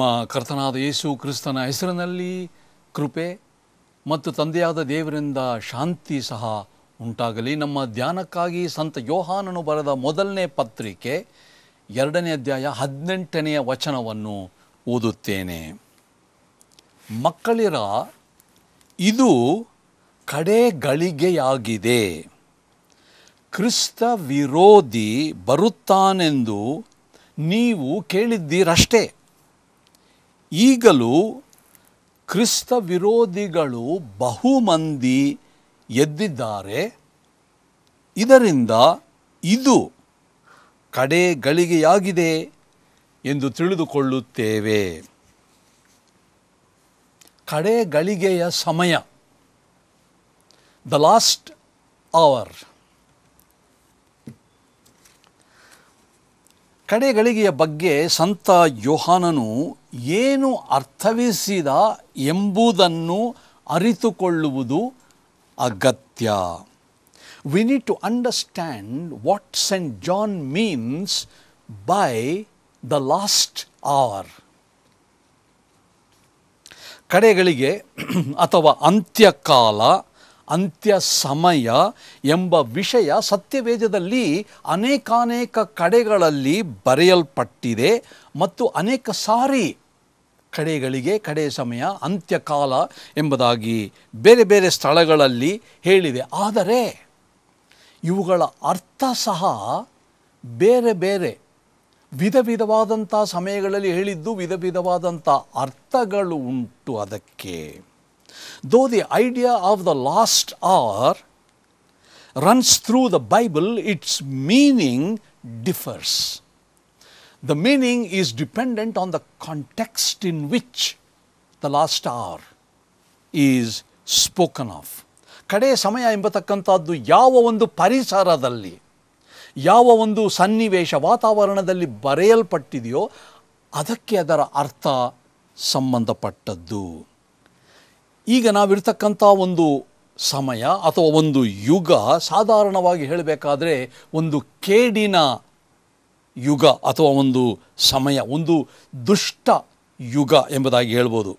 ನಮ್ಮ ಕರ್ತನಾದ ಯೇಸು ಕ್ರಿಸ್ತನ ಹೆಸರಿನಲ್ಲಿ ಕೃಪೆ ಮತ್ತು ತಂದೆಯಾದ ದೇವರಿಂದ ಶಾಂತಿ ಸಹ ಉಂಟಾಗಲಿ. ನಮ್ಮ ಧ್ಯಾನಕ್ಕಾಗಿ ಸಂತ ಯೋಹಾನನು ಬರೆದ ಮೊದಲನೇ ಪತ್ರಿಕೆ 2ನೇ ಅಧ್ಯಾಯ 18ನೇ ವಚನವನ್ನು ಓದುತ್ತೇನೆ. ಮಕ್ಕಳಿರ, ಇದು ಕಡೆ ಗಳಿಗೆಯಾಗಿದೆ. ಕ್ರಿಸ್ತ ವಿರೋಧಿ ಬರುತ್ತಾನೆಂದು ನೀವು ಕೇಳಿದ್ದೀರಷ್ಟೇ. ಈಗಲೂ ಕ್ರಿಸ್ತ ವಿರೋಧಿಗಳು ಬಹುಮಂದಿ ಎದ್ದಿದ್ದಾರೆ. ಇದರಿಂದ ಇದು ಕಡೆ ಗಳಿಗೆಯಾಗಿದೆ ಎಂದು ತಿಳಿದುಕೊಳ್ಳುತ್ತೇವೆ. ಕಡೆ ಗಳಿಗೆಯ ಸಮಯ, ದ ಲಾಸ್ಟ್ ಅವರ್. ಕಡೆಗಳಿಗೆಯ ಬಗ್ಗೆ ಸಂತ ಯೋಹಾನನು ಏನು ಅರ್ಥವಿಸಿದ ಎಂಬುದನ್ನು ಅರಿತುಕೊಳ್ಳುವುದು ಅಗತ್ಯ. We need to understand what St. John means by the last hour. ಕಡೆಗಳಿಗೆ ಅಥವಾ ಅಂತ್ಯಕಾಲ, ಅಂತ್ಯ ಸಮಯ ಎಂಬ ವಿಷಯ ಸತ್ಯವೇದದಲ್ಲಿ ಅನೇಕಾನೇಕ ಕಡೆಗಳಲ್ಲಿ ಬರೆಯಲ್ಪಟ್ಟಿದೆ ಮತ್ತು ಅನೇಕ ಸಾರಿ ಕಡೆಗಳಿಗೆ, ಕಡೆ ಸಮಯ, ಅಂತ್ಯಕಾಲ ಎಂಬುದಾಗಿ ಬೇರೆ ಬೇರೆ ಸ್ಥಳಗಳಲ್ಲಿ ಹೇಳಿದೆ. ಆದರೆ ಇವುಗಳ ಅರ್ಥ ಸಹ ಬೇರೆ ಬೇರೆ ವಿಧ ವಿಧವಾದಂಥ ಸಮಯಗಳಲ್ಲಿ ಹೇಳಿದ್ದು ವಿಧ ವಿಧವಾದಂಥ ಅರ್ಥಗಳು ಉಂಟು ಅದಕ್ಕೆ. Though the idea of the last hour runs through the Bible, its meaning differs. The meaning is dependent on the context in which the last hour is spoken of. ಕಡೆ ಸಮಯ ಎಂಬತಕ್ಕಂಥದ್ದು ಯಾವ ಒಂದು ಪರಿಸರದಲ್ಲಿ, ಯಾವ ಒಂದು ಸನ್ನಿವೇಶ, ವಾತಾವರಣದಲ್ಲಿ ಬರೆಯಲ್ಪಟ್ಟಿದೆಯೋ ಅದಕ್ಕೆ ಅದರ ಅರ್ಥ ಸಂಬಂಧಪಟ್ಟದ್ದು. ಈಗ ನಾವಿರ್ತಕ್ಕಂಥ ಒಂದು ಸಮಯ ಅಥವಾ ಒಂದು ಯುಗ, ಸಾಧಾರಣವಾಗಿ ಹೇಳಬೇಕಾದ್ರೆ ಒಂದು ಕೇಡಿನ ಯುಗ ಅಥವಾ ಒಂದು ಸಮಯ, ಒಂದು ದುಷ್ಟ ಯುಗ ಎಂಬುದಾಗಿ ಹೇಳ್ಬೋದು.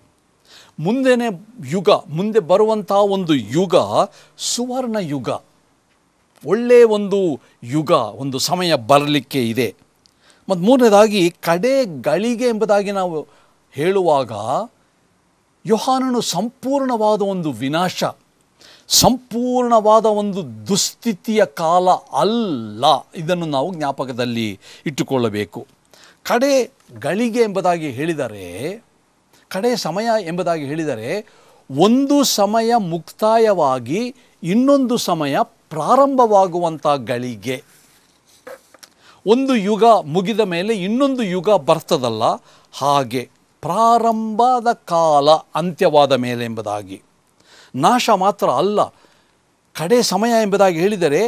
ಮುಂದೆ ಬರುವಂಥ ಒಂದು ಯುಗ ಸುವರ್ಣ ಯುಗ, ಒಳ್ಳೆಯ ಒಂದು ಯುಗ, ಒಂದು ಸಮಯ ಬರಲಿಕ್ಕೆ ಇದೆ. ಮತ್ತು ಮೂರನೇದಾಗಿ ಕಡೆ ಗಳಿಗೆ ಎಂಬುದಾಗಿ ನಾವು ಹೇಳುವಾಗ ಯೋಹಾನನು ಸಂಪೂರ್ಣವಾದ ಒಂದು ವಿನಾಶ, ಸಂಪೂರ್ಣವಾದ ಒಂದು ದುಸ್ಥಿತಿಯ ಕಾಲ ಅಲ್ಲ. ಇದನ್ನು ನಾವು ಜ್ಞಾಪಕದಲ್ಲಿ ಇಟ್ಟುಕೊಳ್ಳಬೇಕು. ಕಡೆ ಗಳಿಗೆ ಎಂಬುದಾಗಿ ಹೇಳಿದರೆ, ಕಡೆ ಸಮಯ ಎಂಬುದಾಗಿ ಹೇಳಿದರೆ, ಒಂದು ಸಮಯ ಮುಕ್ತಾಯವಾಗಿ ಇನ್ನೊಂದು ಸಮಯ ಪ್ರಾರಂಭವಾಗುವಂಥ ಗಳಿಗೆ. ಒಂದು ಯುಗ ಮುಗಿದ ಮೇಲೆ ಇನ್ನೊಂದು ಯುಗ ಬರ್ತದಲ್ಲ, ಹಾಗೆ ಪ್ರಾರಂಭದ ಕಾಲ ಅಂತ್ಯವಾದ ಮೇಲೆ ಎಂಬುದಾಗಿ. ನಾಶ ಮಾತ್ರ ಅಲ್ಲ, ಕಡೆ ಸಮಯ ಎಂಬುದಾಗಿ ಹೇಳಿದರೆ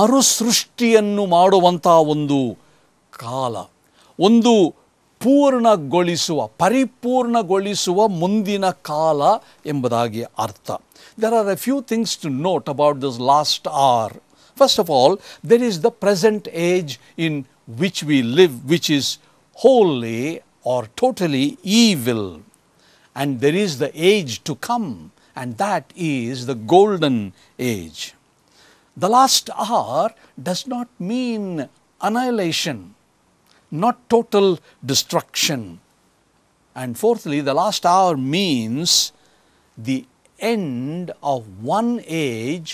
ಮರುಸೃಷ್ಟಿಯನ್ನು ಮಾಡುವಂಥ ಒಂದು ಕಾಲ, ಒಂದು ಪರಿಪೂರ್ಣಗೊಳಿಸುವ ಮುಂದಿನ ಕಾಲ ಎಂಬುದಾಗಿ ಅರ್ಥ. There are a few things to note about this last hour. First of all, there is the present age in which we live, which is wholly or totally evil. And there is the age to come, and that is the golden age. The last hour does not mean annihilation, not total destruction. And fourthly, the last hour means the end of one age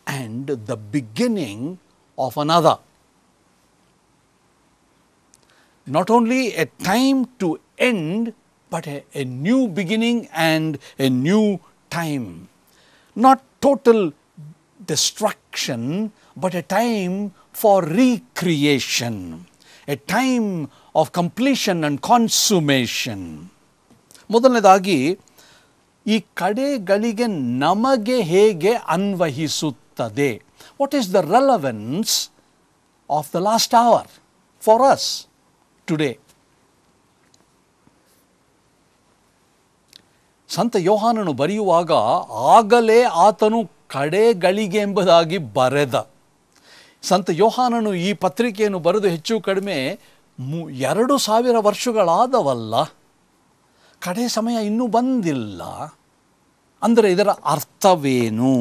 and the beginning of another. Not only a time to end, but a new beginning and a new time. Not total destruction, but a time for recreation. A time of completion and consummation. ಮೊದಲನೇದಾಗಿ ಈ ಕಡೆಗಳಿಗೆ ನಮಗೆ ಹೇಗೆ ಅನ್ವಯಿಸುತ್ತದೆ? What is the relevance of the last hour for us today? ಸಂತ ಯೋಹಾನನು ಬರೆಯುವಾಗ ಆಗಲೇ ಆತನು ಕಡೆಗಳಿಗೆ ಎಂಬುದಾಗಿ ಬರೆದ. ಸಂತ ಯೋಹಾನನು ಈ ಪತ್ರಿಕೆಯನ್ನು ಬರೆದು ಹೆಚ್ಚು ಕಡಿಮೆ 2000 ವರ್ಷಗಳಾದವಲ್ಲ. ಕಡೆ ಸಮಯ ಇನ್ನೂ ಬಂದಿಲ್ಲ ಅಂದರೆ ಇದರ ಅರ್ಥವೇನು?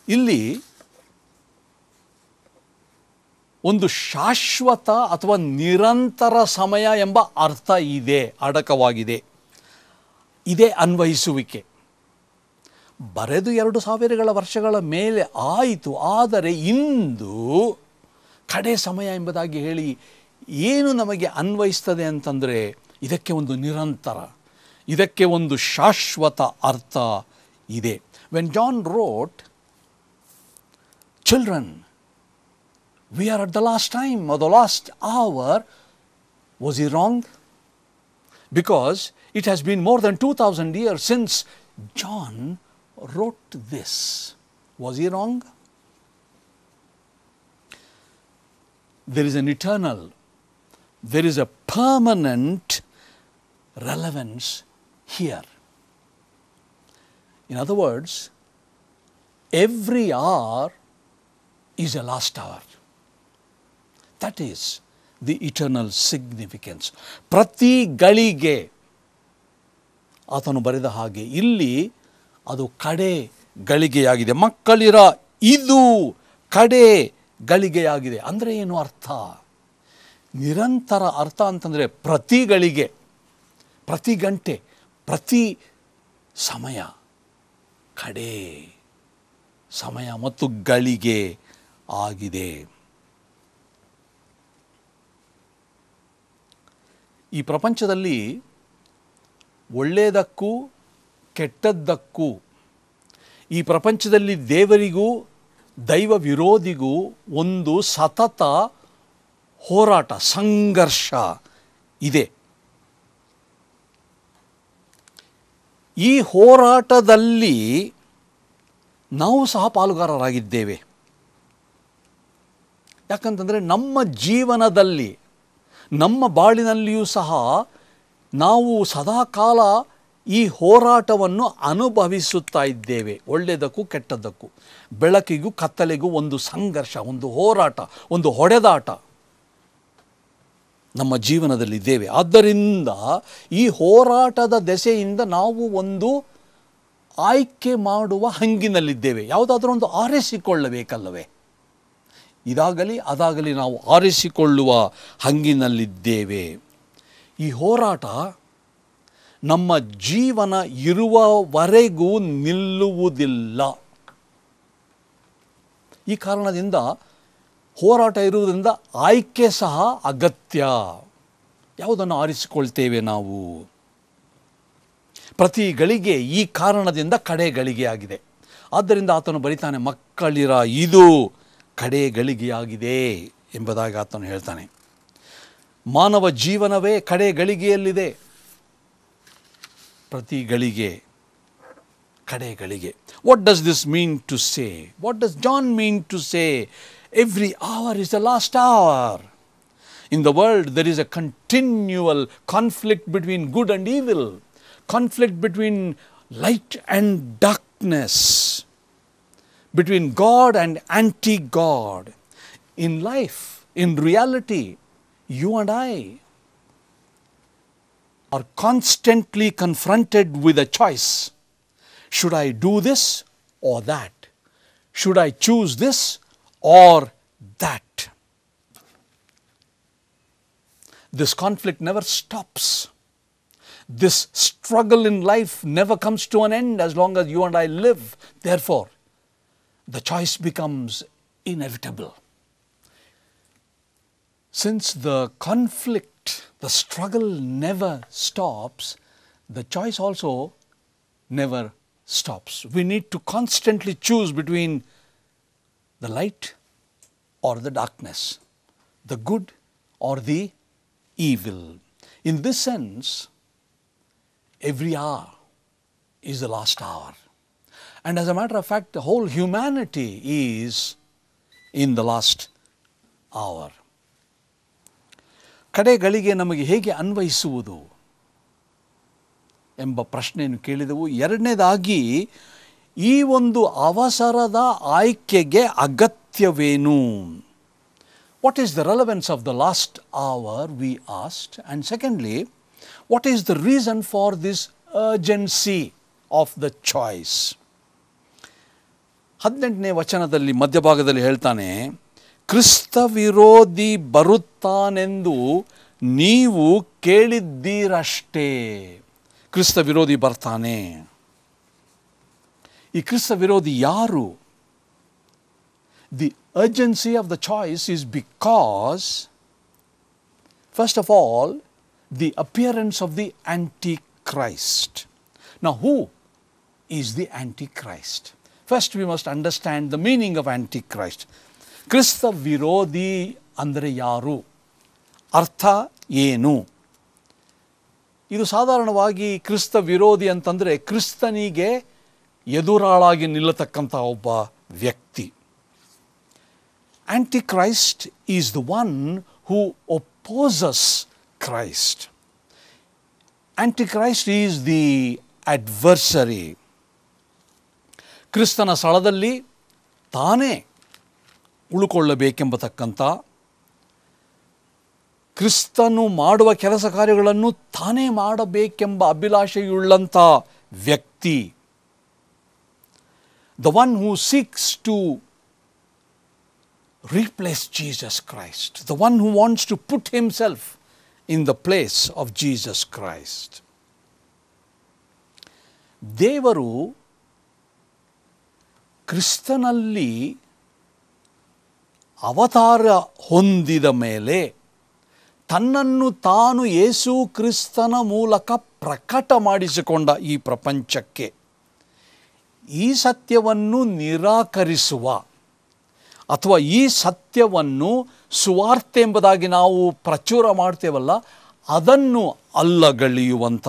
ಇಲ್ಲಿ ಒಂದು ಶಾಶ್ವತ ಅಥವಾ ನಿರಂತರ ಸಮಯ ಎಂಬ ಅರ್ಥ ಇದೆ, ಅಡಕವಾಗಿದೆ. ಇದೇ ಅನ್ವಯಿಸುವಿಕೆ. ಬರೆದು 2000 ವರ್ಷಗಳ ಮೇಲೆ ಆಯಿತು, ಆದರೆ ಇಂದು ಕಡೆ ಸಮಯ ಎಂಬುದಾಗಿ ಹೇಳಿ ಏನು ನಮಗೆ ಅನ್ವಯಿಸ್ತದೆ ಅಂತಂದರೆ, ಇದಕ್ಕೆ ಒಂದು ನಿರಂತರ, ಇದಕ್ಕೆ ಒಂದು ಶಾಶ್ವತ ಅರ್ಥ ಇದೆ. When John wrote, children, we are at the last time or the last hour, was he wrong? Because it has been more than 2000 years since John wrote this. Was he wrong? There is an eternal, there is a permanent relevance here. In other words, every hour is a last hour. That is the eternal significance. ಪ್ರತಿ ಗಳಿಗೆ ಆತನು ಬರೆದ ಹಾಗೆ ಇಲ್ಲಿ ಅದು ಕಡೆ ಗಳಿಗೆಯಾಗಿದೆ. ಮಕ್ಕಳಿರ, ಇದು ಕಡೆ ಗಳಿಗೆಯಾಗಿದೆ ಅಂದರೆ ಏನು ಅರ್ಥ? ನಿರಂತರ ಅರ್ಥ ಅಂತಂದರೆ ಪ್ರತಿ ಗಳಿಗೆ, ಪ್ರತಿ ಗಂಟೆ, ಪ್ರತಿ ಸಮಯ ಕಡೆ ಸಮಯ ಮತ್ತು ಗಳಿಗೆ ಆಗಿದೆ. ಈ ಪ್ರಪಂಚದಲ್ಲಿ ಒಳ್ಳೆಯದಕ್ಕೂ ಕೆಟ್ಟದ್ದಕ್ಕೂ, ಈ ಪ್ರಪಂಚದಲ್ಲಿ ದೇವರಿಗೂ ದೈವ ವಿರೋಧಿಗೂ ಒಂದು ಸತತ ಹೋರಾಟ, ಸಂಘರ್ಷ ಇದೆ. ಈ ಹೋರಾಟದಲ್ಲಿ ನಾವು ಸಹ ಪಾಲುಗಾರರಾಗಿದ್ದೇವೆ. ಯಾಕಂತಂದರೆ ನಮ್ಮ ಜೀವನದಲ್ಲಿ, ನಮ್ಮ ಬಾಳಿನಲ್ಲಿಯೂ ಸಹ ನಾವು ಸದಾಕಾಲ ಈ ಹೋರಾಟವನ್ನು ಅನುಭವಿಸುತ್ತಾ ಇದ್ದೇವೆ. ಒಳ್ಳೆಯದಕ್ಕೂ ಕೆಟ್ಟದ್ದಕ್ಕೂ, ಬೆಳಕಿಗೂ ಕತ್ತಲೆಗೂ ಒಂದು ಸಂಘರ್ಷ, ಒಂದು ಹೋರಾಟ, ಒಂದು ಹೊಡೆದಾಟ ನಮ್ಮ ಜೀವನದಲ್ಲಿದ್ದೇವೆ. ಆದ್ದರಿಂದ ಈ ಹೋರಾಟದ ದೆಸೆಯಿಂದ ನಾವು ಒಂದು ಆಯ್ಕೆ ಮಾಡುವ ಹಂಗಿನಲ್ಲಿದ್ದೇವೆ. ಯಾವುದಾದ್ರೂ ಒಂದು ಆರಿಸಿಕೊಳ್ಳಬೇಕಲ್ಲವೇ? ಇದಾಗಲಿ ಅದಾಗಲಿ ನಾವು ಆರಿಸಿಕೊಳ್ಳುವ ಹಂಗಿನಲ್ಲಿದ್ದೇವೆ. ಈ ಹೋರಾಟ ನಮ್ಮ ಜೀವನ ಇರುವವರೆಗೂ ನಿಲ್ಲುವುದಿಲ್ಲ. ಈ ಕಾರಣದಿಂದ ಹೋರಾಟ ಇರುವುದರಿಂದ ಆಯ್ಕೆ ಸಹ ಅಗತ್ಯ. ಯಾವುದನ್ನು ಆರಿಸಿಕೊಳ್ತೇವೆ ನಾವು? ಪ್ರತಿ ಗಳಿಗೆ ಈ ಕಾರಣದಿಂದ ಕಡೆ ಗಳಿಗೆಯಾಗಿದೆ. ಆದ್ದರಿಂದ ಆತನು ಬರೀತಾನೆ, ಮಕ್ಕಳಿರ, ಇದು ಕಡೆ ಗಳಿಗೆಯಾಗಿದೆ ಎಂಬುದಾಗಿ ಆತನು ಹೇಳ್ತಾನೆ. ಮಾನವ ಜೀವನವೇ ಕಡೆ ಗಳಿಗೆಯಲ್ಲಿದೆ. ಪ್ರತಿ ಗಳಿಗೆ ಕಡೆ ಗಳಿಗೆ. What does this mean to say? What does John mean to say? Every hour is the last hour. In the world there is a continual conflict between good and evil, conflict between light and darkness, between God and anti-God. In life, in reality, you and I are constantly confronted with a choice. Should I do this or that? Should I choose this or that? This conflict never stops. This struggle in life never comes to an end as long as you and I live. Therefore, the choice becomes inevitable. Since the conflict, the struggle never stops, the choice also never stops. We need to constantly choose between the light or the darkness, the good or the evil. In this sense, every hour is the last hour. And as a matter of fact, the whole humanity is in the last hour. ಕಡೆಗಳಿಗೆ ನಮಗೆ ಹೇಗೆ ಅನ್ವಯಿಸುವುದು ಎಂಬ ಪ್ರಶ್ನೆಯನ್ನು ಕೇಳಿದೆವು. ಎರಡನೇದಾಗಿ, ಈ ಒಂದು ಅವಸರದ ಆಯ್ಕೆಗೆ ಅಗತ್ಯವೇನು? What is the relevance of the last hour, we asked. And secondly, What is the reason for this urgency of the choice? 18ನೇ ವಚನದಲ್ಲಿ ಮಧ್ಯಭಾಗದಲ್ಲಿ ಹೇಳ್ತಾನೆ, ಕ್ರಿಸ್ತ ವಿರೋಧಿ ಬರುತ್ತಾನೆಂದು ನೀವು ಕೇಳಿದ್ದೀರಷ್ಟೇ. ಕ್ರಿಸ್ತ ವಿರೋಧಿ ಬರ್ತಾನೆ. ಈ ಕ್ರಿಸ್ತ ವಿರೋಧಿ ಯಾರು? The urgency of the choice is because, first of all, the appearance of the Antichrist. Now, who is the Antichrist? First, we must understand the meaning of Antichrist. ಕ್ರಿಸ್ತ ವಿರೋಧಿ ಅಂದರೆ ಯಾರು? ಅರ್ಥ ಏನು? ಇದು ಸಾಧಾರಣವಾಗಿ ಕ್ರಿಸ್ತ ವಿರೋಧಿ ಅಂತಂದರೆ ಕ್ರಿಸ್ತನಿಗೆ ಎದುರಾಳಾಗಿ ನಿಲ್ಲತಕ್ಕಂಥ ಒಬ್ಬ ವ್ಯಕ್ತಿ. Antichrist is the one who opposes Christ. Antichrist is the adversary. ಕ್ರಿಸ್ತನ ಸ್ಥಳದಲ್ಲಿ ತಾನೇ ಉಳುಕೊಳ್ಳಬೇಕೆಂಬತಕ್ಕಂಥ, ಕ್ರಿಸ್ತನು ಮಾಡುವ ಕೆಲಸ ಕಾರ್ಯಗಳನ್ನು ತಾನೇ ಮಾಡಬೇಕೆಂಬ ಅಭಿಲಾಷೆಯುಳ್ಳಂಥ ವ್ಯಕ್ತಿ. The one who seeks to replace Jesus Christ, the one who wants to put himself in the place of Jesus Christ. ದೇವರು ಕ್ರಿಸ್ತನಲ್ಲಿ ಅವತಾರ ಹೊಂದಿದ ಮೇಲೆ ತನ್ನನ್ನು ತಾನು ಯೇಸು ಕ್ರಿಸ್ತನ ಮೂಲಕ ಪ್ರಕಟ ಮಾಡಿಸಿಕೊಂಡ ಈ ಪ್ರಪಂಚಕ್ಕೆ ಈ ಸತ್ಯವನ್ನು ನಿರಾಕರಿಸುವ ಅಥವಾ ಈ ಸತ್ಯವನ್ನು ಸುವಾರ್ತೆ ಎಂಬುದಾಗಿ ನಾವು ಪ್ರಚುರ ಮಾಡ್ತೇವಲ್ಲ, ಅದನ್ನು ಅಲ್ಲಗಳೆಯುವಂಥ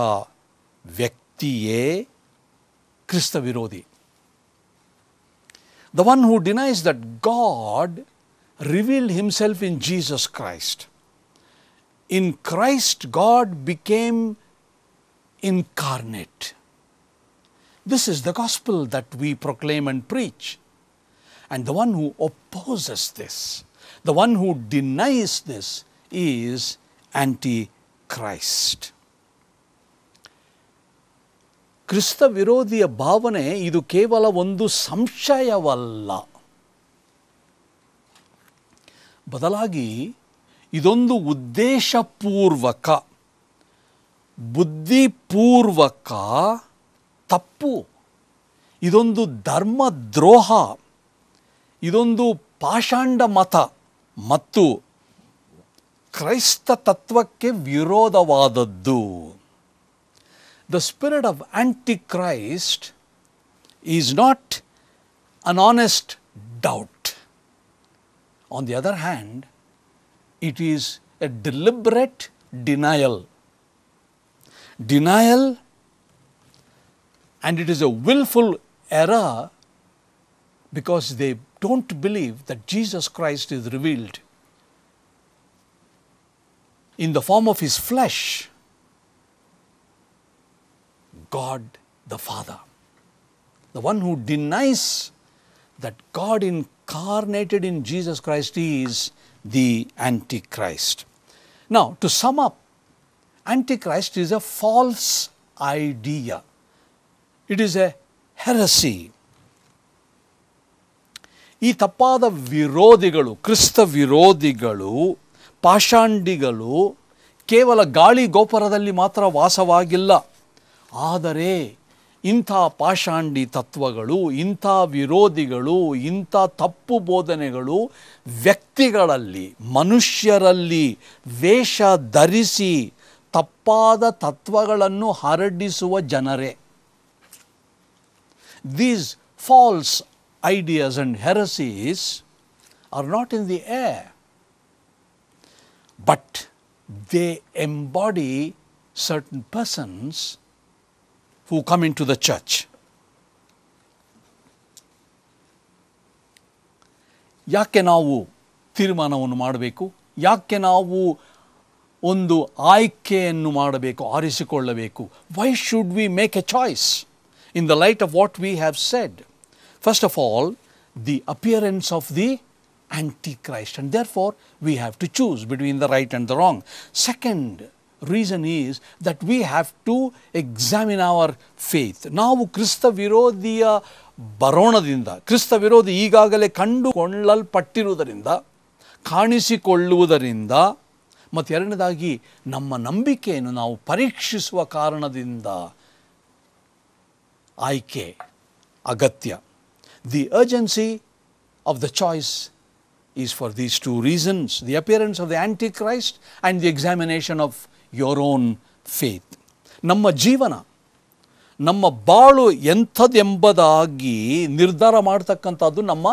ವ್ಯಕ್ತಿಯೇ ಕ್ರಿಸ್ತ ವಿರೋಧಿ. The one who denies that God revealed himself in Jesus Christ. In Christ, God became incarnate. This is the gospel that we proclaim and preach. And the one who opposes this, the one who denies this, is Antichrist. ಕ್ರಿಸ್ತ ವಿರೋಧಿಯ ಭಾವನೆ ಇದು ಕೇವಲ ಒಂದು ಸಂಶಯವಲ್ಲ, ಬದಲಾಗಿ ಇದೊಂದು ಉದ್ದೇಶಪೂರ್ವಕ, ಬುದ್ಧಿಪೂರ್ವಕ ತಪ್ಪು. ಇದೊಂದು ಧರ್ಮದ್ರೋಹ, ಇದೊಂದು ಪಾಷಾಂಡ ಮತ ಮತ್ತು ಕ್ರೈಸ್ತ ತತ್ವಕ್ಕೆ ವಿರೋಧವಾದದ್ದು. The spirit of Antichrist is not an honest doubt. On the other hand, it is a deliberate denial. Denial, and it is a willful error because they don't believe that Jesus Christ is revealed in the form of his flesh, God the Father. The one who denies that God incarnated in Jesus Christ is the Antichrist. Now, to sum up, Antichrist is a false idea. It is a heresy. ಈ ತಪ್ಪಾದ ವಿರೋಧಿಗಳು, ಕ್ರಿಸ್ತ ವಿರೋಧಿಗಳು, ಪಾಷಾಂಡಿಗಳು ಕೇವಲ ಗಾಳಿ ಗೋಪುರದಲ್ಲಿ ಮಾತ್ರ ವಾಸವಾಗಿಲ್ಲ. ಆದರೆ ಇಂಥ ಪಾಷಾಂಡಿ ತತ್ವಗಳು, ಇಂಥ ವಿರೋಧಿಗಳು, ಇಂಥ ತಪ್ಪು ಬೋಧನೆಗಳು ವ್ಯಕ್ತಿಗಳಲ್ಲಿ, ಮನುಷ್ಯರಲ್ಲಿ ವೇಷ ಧರಿಸಿ ತಪ್ಪಾದ ತತ್ವಗಳನ್ನು ಹರಡಿಸುವ ಜನರೇ. These false ideas and heresies are not in the air, but they embody certain persons who come into the church. ಯಾಕೆ ನಾವು ತೀರ್ಮಾನವನ್ನು ಮಾಡಬೇಕು? ಯಾಕೆ ನಾವು ಒಂದು ಆಯ್ಕೆಯನ್ನು ಮಾಡಬೇಕು, ಆರಿಸಿಕೊಳ್ಳಬೇಕು? Why should we make a choice in the light of what we have said? First of all, the appearance of the Antichrist, and therefore we have to choose between the right and the wrong. Second reason is that we have to examine our faith. ನಾವು ಕ್ರಿಸ್ತ ವಿರೋಧಿಯ ಬರೋಣದಿಂದ, ಕ್ರಿಸ್ತ ವಿರೋಧಿ ಈಗಾಗಲೇ ಕಂಡುಕೊಳ್ಳಲ್ಪಟ್ಟಿರುವುದರಿಂದ, ಕಾಣಿಸಿಕೊಳ್ಳುವುದರಿಂದ, ಮತ್ತು ಎರಡನೇದಾಗಿ ನಮ್ಮ ನಂಬಿಕೆಯನ್ನು ನಾವು ಪರೀಕ್ಷಿಸುವ ಕಾರಣದಿಂದ ಆಯ್ಕೆ ಅಗತ್ಯ. The urgency of the choice is for these two reasons: the appearance of the Antichrist and the examination of your own faith. ನಮ್ಮ ಜೀವನ, ನಮ್ಮ ಬಾಳು ಎಂಥದ್ದೆಂಬುದಾಗಿ ನಿರ್ಧಾರ ಮಾಡ್ತಕ್ಕಂಥದ್ದು ನಮ್ಮ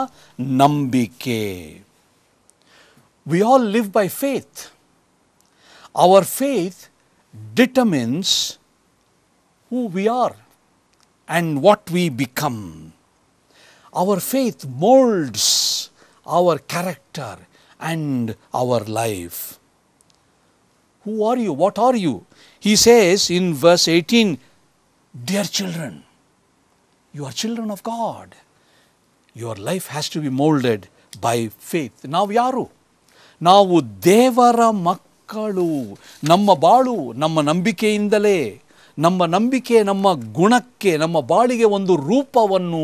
ನಂಬಿಕೆ. We all live by faith. Our faith determines who we are and what we become. Our faith molds our character and our life. Who are you? What are you? He says in verse 18, dear children, you are children of God. Your life has to be molded by faith. ನಾವು ಯಾರು? ನಾವು ದೇವರ ಮಕ್ಕಳು. ನಮ್ಮ ಬಾಳು ನಮ್ಮ ನಂಬಿಕೆಯಿಂದಲೇ, ನಮ್ಮ ನಂಬಿಕೆ ನಮ್ಮ ಗುಣಕ್ಕೆ, ನಮ್ಮ ಬಾಳಿಗೆ ಒಂದು ರೂಪವನ್ನು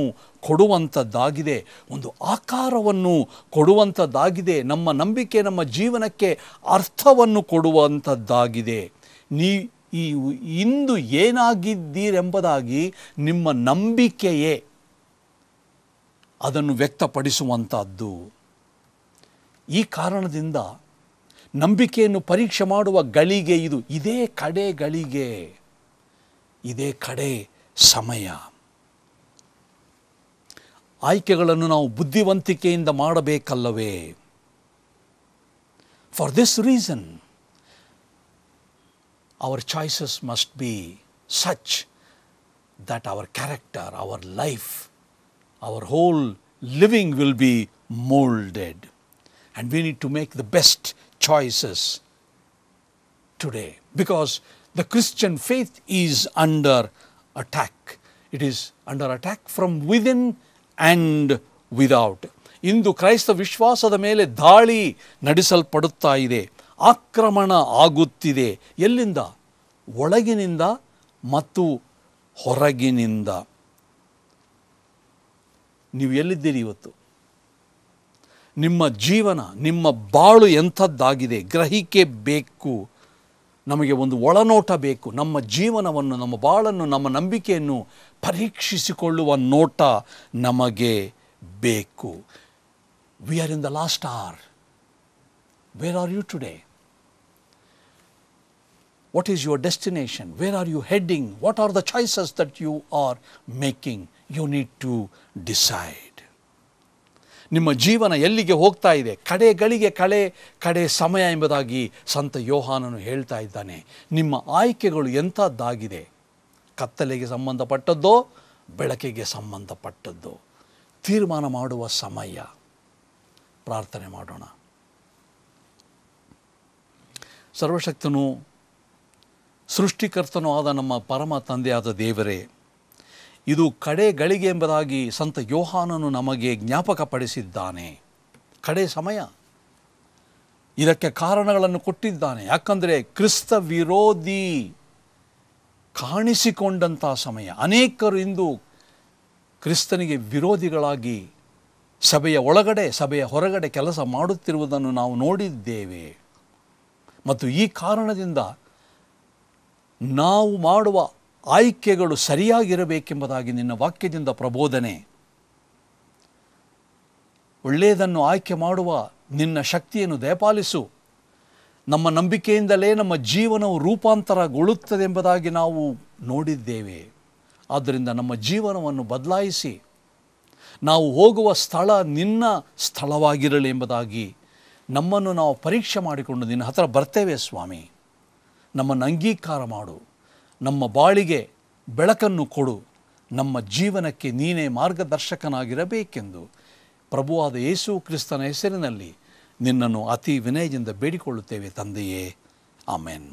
ಕೊಡುವಂಥದ್ದಾಗಿದೆ, ಒಂದು ಆಕಾರವನ್ನು ಕೊಡುವಂಥದ್ದಾಗಿದೆ. ನಮ್ಮ ನಂಬಿಕೆ ನಮ್ಮ ಜೀವನಕ್ಕೆ ಅರ್ಥವನ್ನು ಕೊಡುವಂಥದ್ದಾಗಿದೆ. ಇಂದು ಏನಾಗಿದ್ದೀರೆಂಬುದಾಗಿ ನಿಮ್ಮ ನಂಬಿಕೆಯೇ ಅದನ್ನು ವ್ಯಕ್ತಪಡಿಸುವಂಥದ್ದು. ಈ ಕಾರಣದಿಂದ ನಂಬಿಕೆಯನ್ನು ಪರೀಕ್ಷೆ ಮಾಡುವ ಗಳಿಗೆ ಇದು. ಇದೇ ಕಡೆ ಗಳಿಗೆ, ಇದೇ ಕಡೆ ಸಮಯ. ಆಯ್ಕೆಗಳನ್ನು ನಾವು ಬುದ್ಧಿವಂತಿಕೆಯಿಂದ ಮಾಡಬೇಕಲ್ಲವೇ? For this reason our choices must be such that our character, our life, our whole living will be molded. And we need to make the best choices today, because the Christian faith is under attack. It is under attack from within and without. ಇಂದು ಕ್ರೈಸ್ತ ವಿಶ್ವಾಸದ ಮೇಲೆ ದಾಳಿ ನಡೆಸಲ್ಪಡುತ್ತಾ ಇದೆ, ಆಕ್ರಮಣ ಆಗುತ್ತಿದೆ. ಎಲ್ಲಿಂದ? ಒಳಗಿನಿಂದ ಮತ್ತು ಹೊರಗಿನಿಂದ. ನೀವು ಎಲ್ಲಿದ್ದೀರಿ ಇವತ್ತು? ನಿಮ್ಮ ಜೀವನ, ನಿಮ್ಮ ಬಾಳು ಎಂಥದ್ದಾಗಿದೆ ಗ್ರಹಿಕೆ ಬೇಕು. ನಮಗೆ ಒಂದು ಒಳನೋಟ ಬೇಕು. ನಮ್ಮ ಜೀವನವನ್ನು, ನಮ್ಮ ಬಾಳನ್ನು, ನಮ್ಮ ನಂಬಿಕೆಯನ್ನು ಪರೀಕ್ಷಿಸಿಕೊಳ್ಳುವ ನೋಟ ನಮಗೆ ಬೇಕು. We are in the last hour. Where are you today? What is your destination? Where are you heading? What are the choices that you are making? You need to decide. ನಿಮ್ಮ ಜೀವನ ಎಲ್ಲಿಗೆ ಹೋಗ್ತಾ ಇದೆ? ಕಡೆಗಳಿಗೆ ಕಡೆ ಸಮಯ ಎಂಬುದಾಗಿ ಸಂತ ಯೋಹಾನನು ಹೇಳ್ತಾ ಇದ್ದಾನೆ. ನಿಮ್ಮ ಆಯ್ಕೆಗಳು ಎಂಥದ್ದಾಗಿದೆ? ಕತ್ತಲೆಗೆ ಸಂಬಂಧಪಟ್ಟದ್ದೋ ಬೆಳಕಿಗೆ ಸಂಬಂಧಪಟ್ಟದ್ದೋ? ತೀರ್ಮಾನ ಮಾಡುವ ಸಮಯ. ಪ್ರಾರ್ಥನೆ ಮಾಡೋಣ. ಸರ್ವಶಕ್ತನು ಸೃಷ್ಟಿಕರ್ತನೂ ಆದ ನಮ್ಮ ಪರಮ ತಂದೆಯಾದ ದೇವರೇ, ಇದು ಕಡೆ ಗಳಿಗೆ ಎಂಬುದಾಗಿ ಸಂತ ಯೋಹಾನನು ನಮಗೆ ಜ್ಞಾಪಕಪಡಿಸಿದ್ದಾನೆ. ಕಡೆ ಸಮಯ. ಇದಕ್ಕೆ ಕಾರಣಗಳನ್ನು ಕೊಟ್ಟಿದ್ದಾನೆ. ಯಾಕಂದರೆ ಕ್ರಿಸ್ತ ವಿರೋಧಿ ಕಾಣಿಸಿಕೊಂಡಂಥ ಸಮಯ. ಅನೇಕರು ಇಂದು ಕ್ರಿಸ್ತನಿಗೆ ವಿರೋಧಿಗಳಾಗಿ ಸಭೆಯ ಒಳಗಡೆ, ಸಭೆಯ ಹೊರಗಡೆ ಕೆಲಸ ಮಾಡುತ್ತಿರುವುದನ್ನು ನಾವು ನೋಡಿದ್ದೇವೆ. ಮತ್ತು ಈ ಕಾರಣದಿಂದ ನಾವು ಮಾಡುವ ಆಯ್ಕೆಗಳು ಸರಿಯಾಗಿರಬೇಕೆಂಬುದಾಗಿ ನಿನ್ನ ವಾಕ್ಯದಿಂದ ಪ್ರಬೋಧನೆ. ಒಳ್ಳೆಯದನ್ನು ಆಯ್ಕೆ ಮಾಡುವ ನಿನ್ನ ಶಕ್ತಿಯನ್ನು ದಯಪಾಲಿಸು. ನಮ್ಮ ನಂಬಿಕೆಯಿಂದಲೇ ನಮ್ಮ ಜೀವನವು ರೂಪಾಂತರಗೊಳ್ಳುತ್ತದೆ ಎಂಬುದಾಗಿ ನಾವು ನೋಡಿದ್ದೇವೆ. ಆದ್ದರಿಂದ ನಮ್ಮ ಜೀವನವನ್ನು ಬದಲಾಯಿಸಿ ನಾವು ಹೋಗುವ ಸ್ಥಳ ನಿನ್ನ ಸ್ಥಳವಾಗಿರಲಿ ಎಂಬುದಾಗಿ ನಮ್ಮನ್ನು ನಾವು ಪರೀಕ್ಷೆ ಮಾಡಿಕೊಂಡು ನಿನ್ನ ಹತ್ರ ಬರ್ತೇವೆ ಸ್ವಾಮಿ. ನಮ್ಮನ್ನು ಅಂಗೀಕಾರ ಮಾಡು. ನಮ್ಮ ಬಾಳಿಗೆ ಬೆಳಕನ್ನು ಕೊಡು. ನಮ್ಮ ಜೀವನಕ್ಕೆ ನೀನೇ ಮಾರ್ಗದರ್ಶಕನಾಗಿರಬೇಕೆಂದು ಪ್ರಭುವಾದ ಯೇಸು ಕ್ರಿಸ್ತನ ಹೆಸರಿನಲ್ಲಿ ನಿನ್ನನ್ನು ಅತಿ ವಿನಯದಿಂದ ಬೇಡಿಕೊಳ್ಳುತ್ತೇವೆ ತಂದೆಯೇ. ಆಮೆನ್.